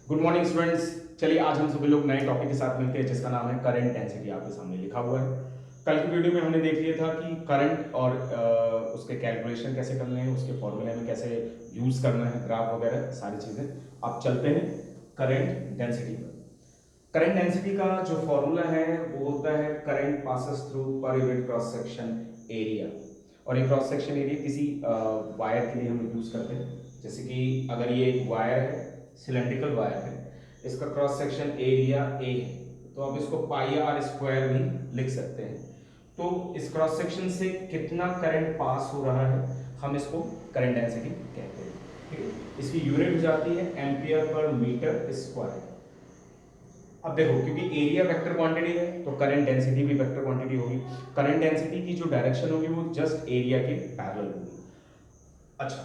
Good morning students. चलिए आज हम सभी लोग नए टॉपिक के साथ मिलकर हैं जिसका नाम है करंट डेंसिटी। आपके सामने लिखा हुआ है। कल की वीडियो में हमने देख लिया था कि करंट और उसके कैलकुलेशन कैसे करने हैं, उसके फॉर्मूले में कैसे यूज करना है, ग्राफ वगैरह सारी चीजें। अब चलते हैं करंट डेंसिटी पर। करंट डेंसिटी का जो फॉर्मूला है वो होता है current passes through per unit cross section area. और ये क्रॉस सेक्शन एरिया किसी वायर के लिए हम यूज करते हैं। जैसे कि अगर ये एक वायर है, सिलेंड्रिकल वायर है, इसका क्रॉस सेक्शन एरिया ए है, तो आप इसको पाई आर स्क्वायर भी लिख सकते हैं। तो इस क्रॉस सेक्शन से कितना करंट पास हो रहा है हम इसको करंट डेंसिटी कहते हैं। ठीक है, इसकी यूनिट हो जाती है एम्पियर पर मीटर स्क्वायर। अब देखो, क्योंकि एरिया वेक्टर क्वांटिटी है तो करंट डेंसिटी भी वेक्टर क्वांटिटी होगी। करंट डेंसिटी की जो डायरेक्शन होगी वो जस्ट एरिया के पैरेलल होगी। अच्छा,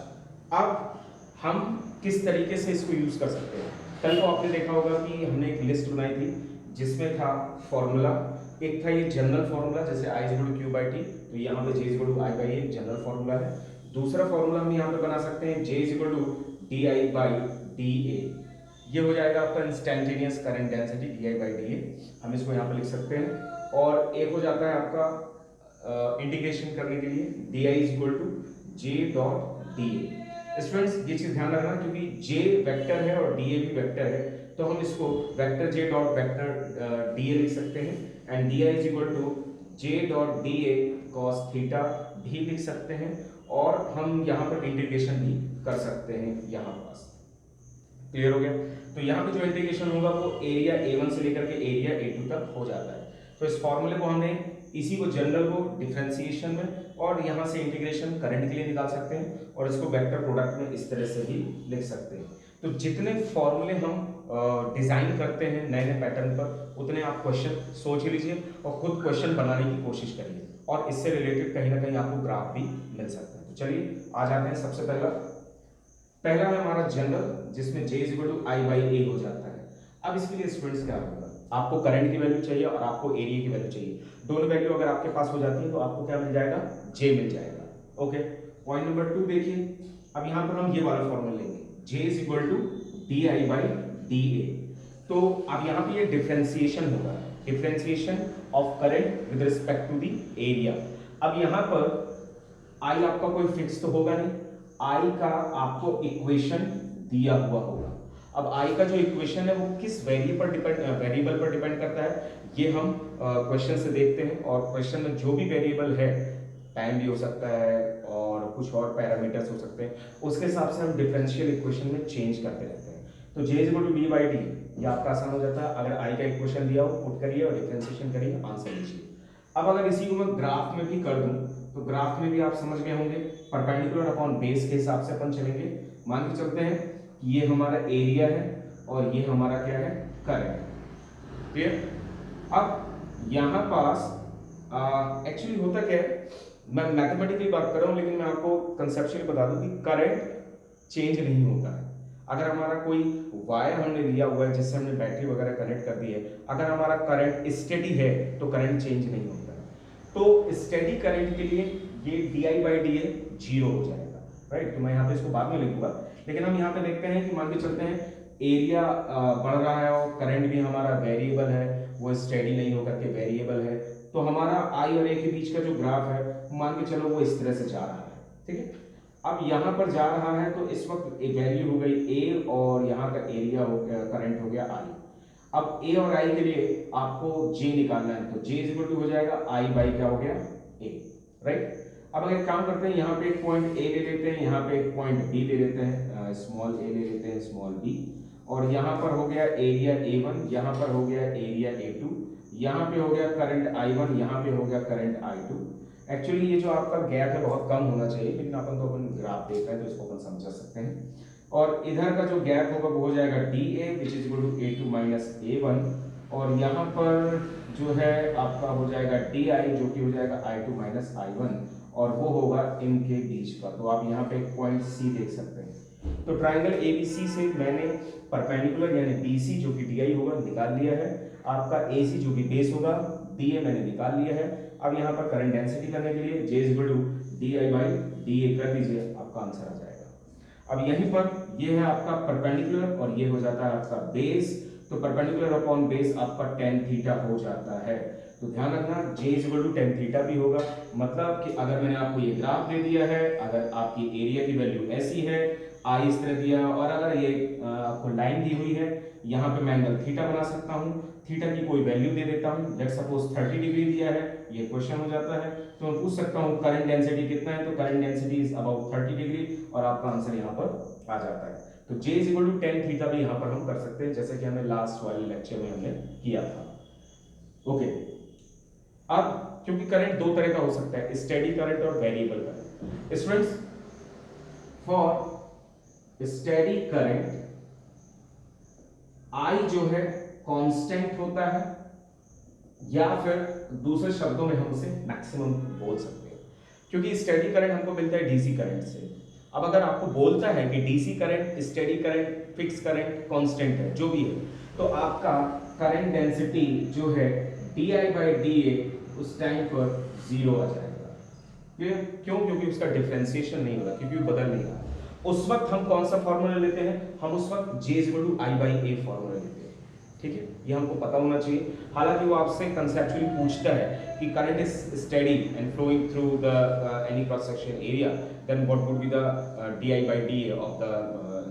अब हम किस तरीके से इसको यूज कर सकते हैं। कल को आपने देखा होगा कि हमने एक लिस्ट बनाई थी जिसमें था फॉर्मूला। एक था ये जनरल फॉर्मूला, जैसे I is equal to q by t, तो यहाँ पे j is equal to I by a general formula है। दूसरा फॉर्मूला हम यहाँ पे बना सकते हैं j is equal to D I by D a. ये हो जाएगा आपका instantaneous current density d I by D a, हम इसको यहाँ पे लिख सकते हैं। और एक हो जाता है आपका इंटीग्रेशन करने के लिए D I is equal to J dot D A. Students ये चीज ध्यान रखना, क्योंकि जे वेक्टर है और डी ए भी वेक्टर है, तो हम इसको vector J dot vector D A लिख सकते हैं। And D I is equal to J dot D A cos theta भी लिख सकते हैं। और हम यहाँ पर इंटीग्रेशन भी कर सकते हैं यहाँ पास। क्लियर हो गया? तो यहाँ पे जो इंटीग्रेशन होगा वो एरिया A1 से लेकर के एरिया A2 तक हो जाता है। तो इस फॉर्मूले को हमने इसी को जनरल को डिफरेंशिएशन में और यहाँ से इंटीग्रेशन करंट के लिए निकाल सकते हैं और इसको वेक्टर प्रोडक्ट में इस तरह से भी लिख सकते हैं। तो जितने फॉर्मूले हम डिजाइन करते हैं नए नए पैटर्न पर, उतने आप क्वेश्चन सोच लीजिए और खुद क्वेश्चन बनाने की कोशिश करिए, और इससे रिलेटेड कहीं ना कहीं आपको ग्राफ भी मिल सकता है। तो चलिए आ जाते हैं। सबसे पहला है हमारा जनरल, जिसमें J is equal to I by a हो जाता है। अब इसके लिए स्टूडेंट्स क्या होगा, आपको करंट की वैल्यू चाहिए और आपको एरिया की वैल्यू चाहिए। दोनों वैल्यू अगर आपके पास हो जाती है तो आपको क्या मिल जाएगा, J मिल जाएगा। ओके, पॉइंट नंबर 2 देखिए। अब यहां पर हम ये वाला फॉर्मूला लेंगे, J is equal to D I by D A. तो अब यहाँ पे ये डिफरेंशिएशन होगा, differentiation of current with respect to the area. अब यहाँ पर आई आपका कोई फिक्स तो होगा नहीं, आई का आपको इक्वेशन दिया हुआ होगा। अब आई का जो इक्वेशन है वो किस वेरिएबल पर डिपेंड करता है, ये हम क्वेश्चन से देखते हैं। और क्वेश्चन में जो भी वेरिएबल है, टाइम भी हो सकता है और कुछ और पैरामीटर्स हो सकते हैं, उसके हिसाब से हम डिफरेंशियल इक्वेशन में चेंज करते रहते हैं। तो j is equal to d by d, ये आपका आसान हो जाता है। अगर आई का इक्वेशन दिया हो, पुट करिए और डिफरेंशिएशन करिए, आंसर लीजिए। अब अगर इसी को मैं ग्राफ में भी कर दूं तो ग्राफ में भी आप समझ गए होंगे, परपेंडिकुलर अपॉन बेस के हिसाब से अपन चलेंगे। मान के चलते हैं कि ये हमारा एरिया है और ये हमारा क्या है, करंट। क्लियर? अब यहां पास एक्चुअली होता क्या है, मैं मैथमेटिकली बात कर रहा हूं लेकिन मैं आपको कंसेप्चुअली बता दूं कि करंट चेंज नहीं होता है। अगर हमारा कोई वायर हमने लिया हुआ है जिससे हमने बैटरी वगैरह कनेक्ट कर दी है, अगर हमारा करंट स्टेडी है तो करंट चेंज नहीं होता है। तो स्टेडी करंट के लिए ये D I by D A zero हो जाएगा, राइट। तो मैं यहाँ पे इसको बाद में लिखूंगा, लेकिन हम यहाँ पे देखते हैं कि मान के चलते हैं एरिया बढ़ रहा है और करंट भी हमारा वेरिएबल है, वो स्टेडी नहीं होकर के वेरिएबल है। तो हमारा आई और ए के बीच का जो ग्राफ है मान के चलो वो इस तरह से जा रहा है, ठीक है। अब यहाँ पर जा रहा है तो इस वक्त एक वैल्यू हो गई ए और यहाँ का एरिया हो गया, करंट हो गया आई। अब ए और आई के लिए आपको जे निकालना है, तो जे इज इक्वल टू हो जाएगा आई बाई क्या हो गया, ए, राइट। अब अगर काम करते हैं, यहाँ पे एक पॉइंट ए ले लेते हैं, यहाँ पे एक पॉइंट बी ले लेते हैं, स्मॉल ए ले लेते हैं, स्मॉल बी। और यहाँ पर हो गया एरिया A1, यहाँ पर हो गया एरिया A2, यहाँ पे हो गया करंट I1, यहाँ पे हो गया करंट I2। एक्चुअली ये जो आपका गैप है बहुत कम होना चाहिए, लेकिन अपन ग्राफ देख रहे हैं तो इसको अपन समझ सकते हैं। और इधर का जो गैप होगा वो हो जाएगा DA which is equal to A2 minus A1। और यहाँ पर जो है आपका हो जाएगा DI जो कि हो जाएगा I2 माइनस I1, और वो होगा इनके बीच का। तो आप यहाँ पे एक पॉइंट C देख सकते हैं। तो ट्राइंगल ABC से मैंने परपेंडिकुलर यानी BC जो कि DI होगा निकाल लिया है, आपका AC जो कि बेस होगा DA मैंने निकाल लिया है। अब यहाँ पर करंट डेंसिटी करने के लिए J is equal to DI by DA कर दीजिए, आपका आंसर आ जाएगा। अब यहीं पर ये है आपका परपेंडिकुलर और ये हो जाता है आपका बेस, तो परपेंडिकुलर अपॉन बेस आपका tan थीटा हो जाता है। तो ध्यान रखना j equal to tan theta भी होगा, मतलब कि अगर मैंने आपको ये ग्राफ दे दिया है, अगर आपकी एरिया की वैल्यू ऐसी है, आई इस तरह दिया है, और अगर ये आपको लाइन दी हुई है, यहाँ पे मैं एंगल थीटा बना सकता हूँ, थीटा की कोई वैल्यू दे देता हूँ, लेट्स सपोज 30 डिग्री दिया है, ये क्वेश्चन हो जाता है, तो मैं पूछ सकता हूँ करंट डेंसिटी कितना है, तो current density is about 30 degree, और आपका आंसर यहाँ पर आ जाता है। तो J is equal to tan theta भी यहाँ पर हम कर सकते हैं, जैसे कि हमें लास्ट वाले लेक्चर में हमने किया था। ओके, अब क्योंकि करंट दो तरह का हो सकता है, स्टेडी करंट और variable current. Students, for steady current I जो है कांस्टेंट होता है, या फिर दूसरे शब्दों में हम उसे मैक्सिमम बोल सकते हैं, क्योंकि स्टेडी करंट हमको मिलता है डीसी करंट से। अब अगर आपको बोलता है कि DC current, steady current, fix current, constant है, जो भी है, तो आपका करंट डेंसिटी जो है di/dA उस टाइम पर 0 आ जाएगा। क्यों? क्योंकि उसका डिफरेंशिएशन नहीं हो रहा, क्योंकि वो बदल नहीं रहा। उस वक्त हम कौन सा फॉर्मूला लेते हैं? हम उस वक्त J = I/A फॉर्मूला लेते हैं। ठीक है, ये हमको पता होना चाहिए। हालांकि वो आपसे कंसेप्चुअली पूछता है कि current is steady and flowing through the any cross section area, then what would be the di/dA of the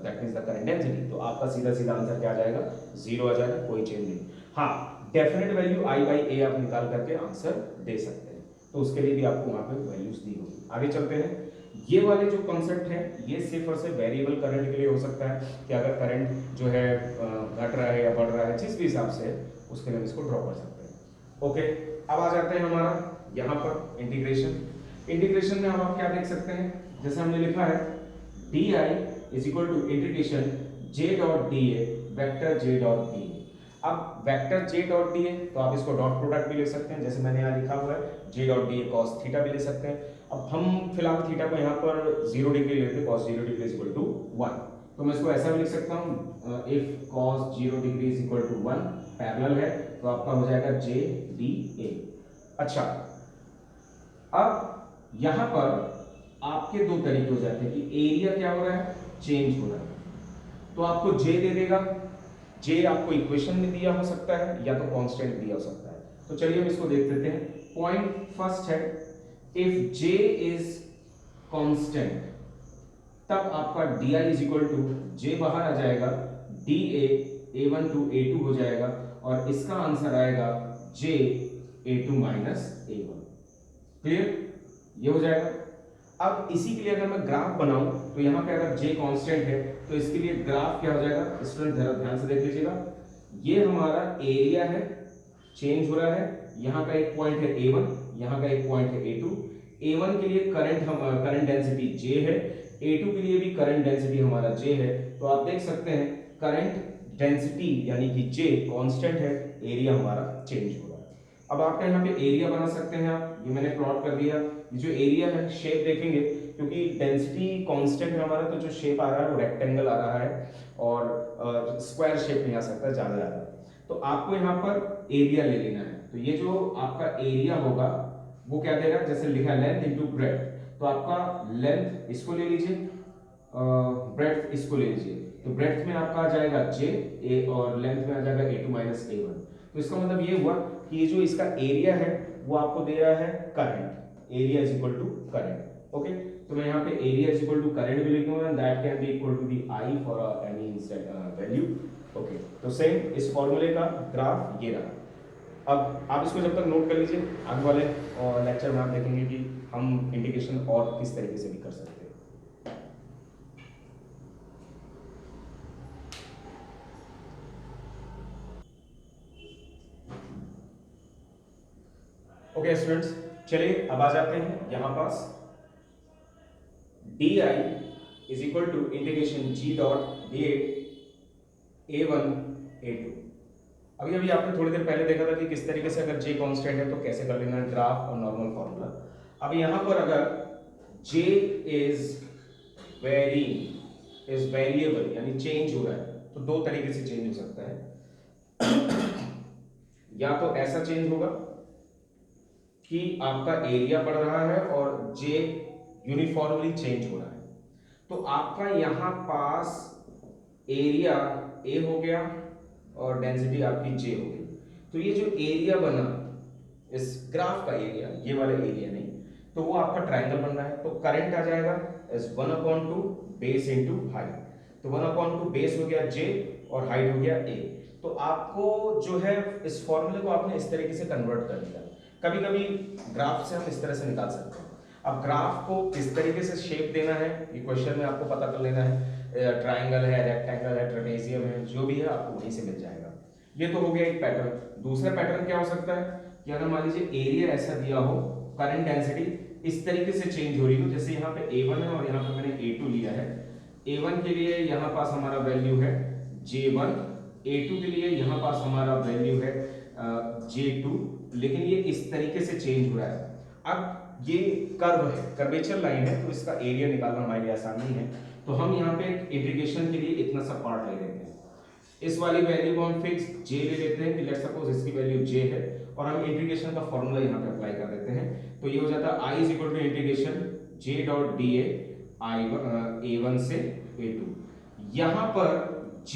that means the current density. तो आपका सीधा सीधा आंसर क्या आ जाएगा? 0 आ जाएगा, कोई चेंज नहीं। हाँ, डेफिनेट वैल्यू I/A आप निकाल करके आंसर दे सकते हैं, तो उसके लिए भी आपको वहां पे वैल्यूज दी होगी। आगे चलते हैं। ये वाले जो कॉन्सेप्ट है, ये सिर्फ और सिर्फ वेरिएबल करंट के लिए हो सकता है कि अगर करंट जो है घट रहा है या बढ़ रहा है, जिस भी हिसाब से उसके लिए हम इसको ड्रॉ कर सकते हैं। ओके, अब आ जाते हैं हमारा यहाँ पर इंटीग्रेशन। इंटीग्रेशन में हम आप क्या देख सकते हैं, जैसे हमने लिखा है d I is equal to integration j dot D a vector j dot D a. अब vector j dot D A, तो आप इसको डॉट प्रोडक्ट भी ले सकते हैं, जैसे मैंने यहाँ लिखा हुआ है j dot D A cos theta भी ले सकते हैं। अब हम फिलहाल थीटा को यहाँ पर 0 डिग्री लेते हैं, cos 0 degree is equal to 1, तो मैं इसको ऐसा भी लिख सकता हूँ if cos 0 degree is equal to 1 parallel है, तो आपका हो जाएगा j डी ए। अच्छा, अब यहाँ पर आपके दो तरीके हो जाते हैं कि एरिया क्या हो रहा है, चेंज हो रहा है, तो आपको j दे देगा, j आपको इक्वेशन में दिया हो सकता है या तो कांस्टेंट दिया हो सकता है। तो चलिए हम इसको देख लेते हैं। पॉइंट फर्स्ट है, इफ j इज कांस्टेंट, तब आपका di is equal to j बाहर आ जाएगा, dA a1 to a2 हो जाएगा, और इसका आंसर आएगा j a2 minus a1। Clear? ये हो जाएगा। अब इसी के लिए अगर मैं ग्राफ बनाऊं, तो यहाँ पे अगर j कांस्टेंट है, तो इसके लिए ग्राफ क्या हो जाएगा? स्टूडेंट जरा ध्यान से देख लीजिएगा, ये हमारा एरिया है, चेंज हो रहा है, यहाँ का एक पॉइंट है a1, यहाँ का एक पॉइंट है a2। a1 के लिए करंट डेंसिटी j है, a2 के लिए भी करंट डेंसिटी हमारा j है। तो आप देख सकते हैं करंट डेंसिटी यानी कि j कांस्टेंट है, एरिया हमारा चेंज हो रहा है। अब आपका यहाँ पे एरिया बना सकते हैं आप, ये मैंने प्लॉट कर दिया। ये जो एरिया है, शेप देखेंगे, क्योंकि डेंसिटी कांस्टेंट है हमारा, तो जो शेप आ रहा है वो रेक्टेंगल आ रहा है, और स्क्वायर शेप नहीं आ सकता ज़्यादा ज़्यादा। तो आपको यहाँ पर एरिया ले लेना है, तो ये जो आपका एरिया होगा वो क्या देगा, जैसे लिखा लेंथ इनटू ब्रेड्थ, तो आपका लेंथ इसको ले लीजिए, ब्रेड्थ इसको ले लीजिए, तो ब्रेड्थ में आपका आ जाएगा j a, और लेंथ में आ जाएगा a2 माइनस a1। तो इसका मतलब ये हुआ कि ये जो इसका एरिया है वो आपको दे रहा है current, area is equal to current. Okay, तो मैं यहाँ पे area is equal to current भी लिखूंगा, that can be equal to the I for any value. Okay, तो सेम इस फॉर्मूले का ग्राफ ये रहा। अब आप इसको जब तक नोट कर लीजिए, आगे वाले लेक्चर में आप देखेंगे कि हम इंटीग्रेशन और किस तरीके से भी कर सकते हैं। ओके स्टूडेंट्स, चलिए अब आ जाते हैं यहाँ पास d I is equal to integration g dot d a1 a2। अभी अभी आपने थोड़ी देर पहले देखा था कि किस तरीके से अगर j कांस्टेंट है तो कैसे कर लेना है, ग्राफ और नॉर्मल फॉर्मूला। अब यहाँ पर अगर j इज वेरिएबल यानी चेंज हो रहा है, तो दो तरीके से चेंज हो सकता है। या तो ऐसा चेंज होगा कि आपका एरिया बढ़ रहा है और j यूनिफॉर्मली चेंज हो रहा है, तो आपका यहाँ पास एरिया ए हो गया और डेंसिटी आपकी जे हो गई। तो ये जो एरिया बना इस ग्राफ का एरिया, ये वाला एरिया नहीं, तो वो आपका ट्रायंगल बन रहा है। तो करंट आ जाएगा इज 1/2 बेस इनटू हाइट। तो 1/2 बेस हो गया जे और हाइट हो गया ए। तो आपको जो है इस फॉर्मूले को आपने इस तरीके से कन्वर्ट कर दिया। कभी कभी ग्राफ से हम इस तरह से निकाल सकते हैं। अब ग्राफ को किस तरीके से शेप देना है ये क्वेश्चन में आपको पता कर लेना है। ट्राइंगल है, रेक्टेंगल है, ट्रेपेजियम है, जो भी है आपको वहीं से मिल जाएगा। ये तो हो गया एक पैटर्न। दूसरा पैटर्न क्या हो सकता है कि अगर मान लीजिए एरिया ऐसा दिया हो, करंट डेंसिटी इस तरीके से चेंज हो रही हो, जैसे यहाँ पे A1 है और यहाँ पे मैंने A2 लिया है। A1 के लिए यहाँ पास हमारा वैल्यू है J1, A2 के लिए यहाँ पास हमारा वैल्यू है J2, लेकिन ये इस तरीके से चेंज हो रहा है। अब ये कर्व है, कर्वेचर लाइन है, तो इसका एरिया निकालना हमारे लिए आसान नहीं है। तो हम यहाँ पे इंटीग्रेशन के लिए इतना सा पार्ट ले लेते हैं। इस वाली वैल्यू को हम फिक्स j ले लेते हैं कि लेट्स सपोज इसकी वैल्यू j है और हम इंटीग्रेशन का फॉर्मूला यहाँ पे अप्लाई कर देते हैं। तो ये हो जाता है i is equal to integration j dot da a1 से a2। यहाँ पर j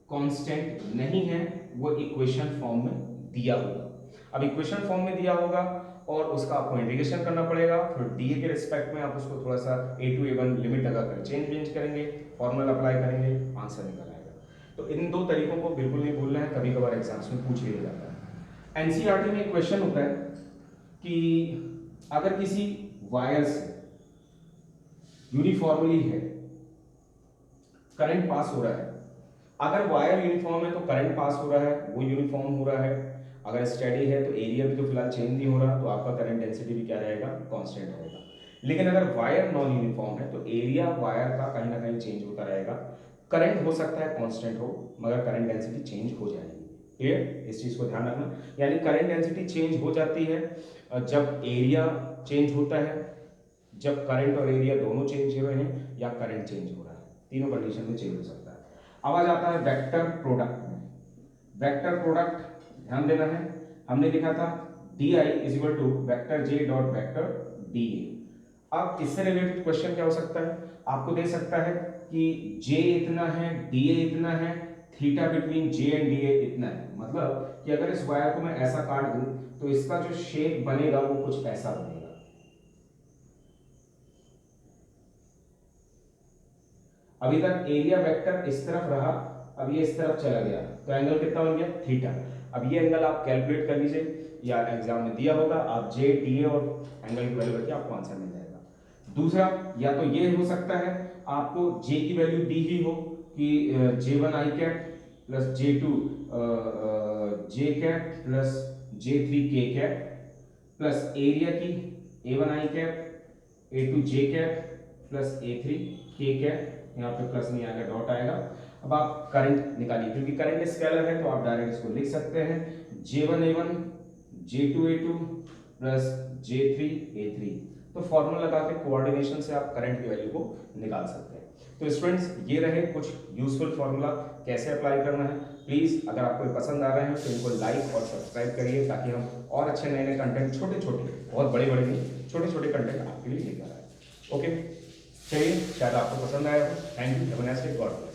कांस्टेंट नहीं है, वो इक्वेशन फॉर्म में दिया होगा। अब इक्वेशन फॉर्म में दिया होगा और उसका आपको इंटीग्रेशन करना पड़ेगा। फिर डीए के रिस्पेक्ट में आप उसको थोड़ा सा a2 a1 लिमिट लगाकर चेंज करेंगे, फॉर्मूला अप्लाई करेंगे, आंसर निकल आएगा। तो इन दो तरीकों को बिल्कुल नहीं भूलना है, कभी कभार एग्जाम्स में पूछ लिया जाता है। एनसीईआरटी में एक क्वेश्चन होता है कि अगर किसी वायर से यूनिफॉर्मली है, करंट पास हो रहा है, अगर वायर यूनिफॉर्म है तो करंट पास हो रहा है, वो यूनिफॉर्म हो रहा है। अगर स्टेडी है तो एरिया भी तो फिलहाल चेंज नहीं हो रहा, तो आपका करंट डेंसिटी भी क्या रहेगा, कांस्टेंट रहेगा। लेकिन अगर वायर नॉन यूनिफॉर्म है तो एरिया वायर का कहीं ना कहीं चेंज होता रहेगा। करंट हो सकता है कांस्टेंट हो, मगर करंट डेंसिटी चेंज हो जाएगी। क्लियर, इस चीज को ध्यान रखना। यानी करंट डेंसिटी चेंज हो जाती है जब एरिया चेंज होता है, जब करंट और एरिया दोनों चेंज हो रहे हैं, या करंट चेंज हो रहा है, तीनों कंडीशन में चेंज हो सकता है। अब आ जाता है वेक्टर प्रोडक्ट में। वेक्टर प्रोडक्ट ध्यान देना है, हमने लिखा था di is equal to vector j dot vector da। अब इससे रिलेटेड क्वेश्चन क्या हो सकता है, आपको दे सकता है कि j इतना है, da इतना है, theta between j and da इतना है। मतलब कि अगर इस वायर को मैं ऐसा काट दूं तो इसका जो शेप बनेगा वो कुछ ऐसा बनेगा। अभी तक एरिया वेक्टर इस तरफ रहा, अब ये इस तरफ चला गया, तो एंगल कितना बन गया, थीटा। अब ये एंगल आप कैलकुलेट कर लीजिए, या एग्जाम में दिया होगा, आप जे डी और एंगल की वैल्यू रखिए, आपको आंसर मिल जाएगा। दूसरा, या तो ये हो सकता है आपको जे की वैल्यू दी ही हो कि J1 i cap plus J2 J cap plus J3 K cap plus area की A1 i cap A2 J cap plus A3 K cap, यहाँ पे प्लस नहीं आएगा, डॉट आएगा। अब आप करंट निकालिए, क्योंकि करंट स्केलर है तो आप डायरेक्ट इसको लिख सकते हैं J1 A1 J2 A2 plus J3 A3। तो फॉर्मूला लगा के कोऑर्डिनेशन से आप करंट की वैल्यू को निकाल सकते हैं। तो स्टूडेंट्स, ये रहे कुछ यूजफुल फॉर्मूला कैसे अप्लाई करना है। प्लीज अगर आपको पसंद आ रहे हैं तो इनको लाइक और सब्सक्राइब करिए, ताकि हम और अच्छे नए नए कंटेंट, छोटे छोटे, बहुत बड़े बड़े नहीं, छोटे छोटे कंटेंट आपके लिए लेकर आए। ओके, चलिए, शायद आपको पसंद आया हो। Thank you, have a nice day, God.